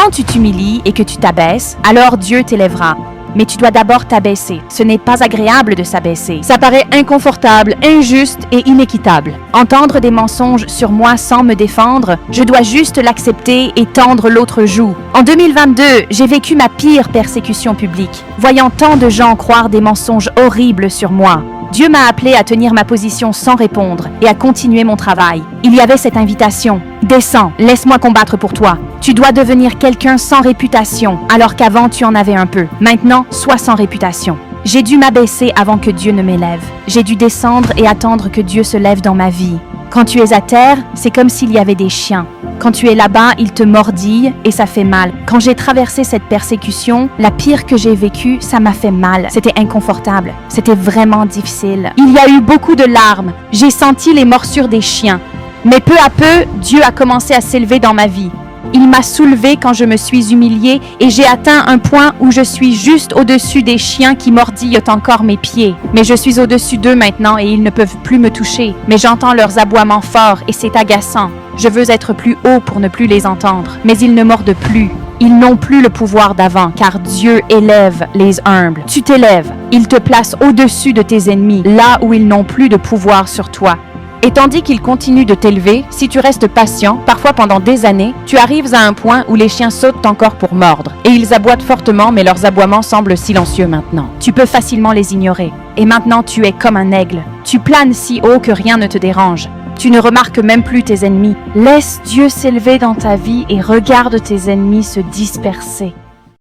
Quand tu t'humilies et que tu t'abaisses, alors Dieu t'élèvera. Mais tu dois d'abord t'abaisser. Ce n'est pas agréable de s'abaisser. Ça paraît inconfortable, injuste et inéquitable. Entendre des mensonges sur moi sans me défendre, je dois juste l'accepter et tendre l'autre joue. En 2022, j'ai vécu ma pire persécution publique, voyant tant de gens croire des mensonges horribles sur moi. Dieu m'a appelé à tenir ma position sans répondre et à continuer mon travail. Il y avait cette invitation. Descends, laisse-moi combattre pour toi. Tu dois devenir quelqu'un sans réputation, alors qu'avant tu en avais un peu. Maintenant, sois sans réputation. J'ai dû m'abaisser avant que Dieu ne m'élève. J'ai dû descendre et attendre que Dieu se lève dans ma vie. Quand tu es à terre, c'est comme s'il y avait des chiens. Quand tu es là-bas, ils te mordillent et ça fait mal. Quand j'ai traversé cette persécution, la pire que j'ai vécue, ça m'a fait mal. C'était inconfortable. C'était vraiment difficile. Il y a eu beaucoup de larmes. J'ai senti les morsures des chiens. Mais peu à peu, Dieu a commencé à s'élever dans ma vie. Il m'a soulevé quand je me suis humiliée et j'ai atteint un point où je suis juste au-dessus des chiens qui mordillent encore mes pieds. Mais je suis au-dessus d'eux maintenant et ils ne peuvent plus me toucher. Mais j'entends leurs aboiements forts et c'est agaçant. Je veux être plus haut pour ne plus les entendre. Mais ils ne mordent plus. Ils n'ont plus le pouvoir d'avant, car Dieu élève les humbles. Tu t'élèves. Il te place au-dessus de tes ennemis, là où ils n'ont plus de pouvoir sur toi. Et tandis qu'il continue de t'élever, si tu restes patient, parfois pendant des années, tu arrives à un point où les chiens sautent encore pour mordre. Et ils aboient fortement, mais leurs aboiements semblent silencieux maintenant. Tu peux facilement les ignorer. Et maintenant tu es comme un aigle. Tu planes si haut que rien ne te dérange. Tu ne remarques même plus tes ennemis. Laisse Dieu s'élever dans ta vie et regarde tes ennemis se disperser.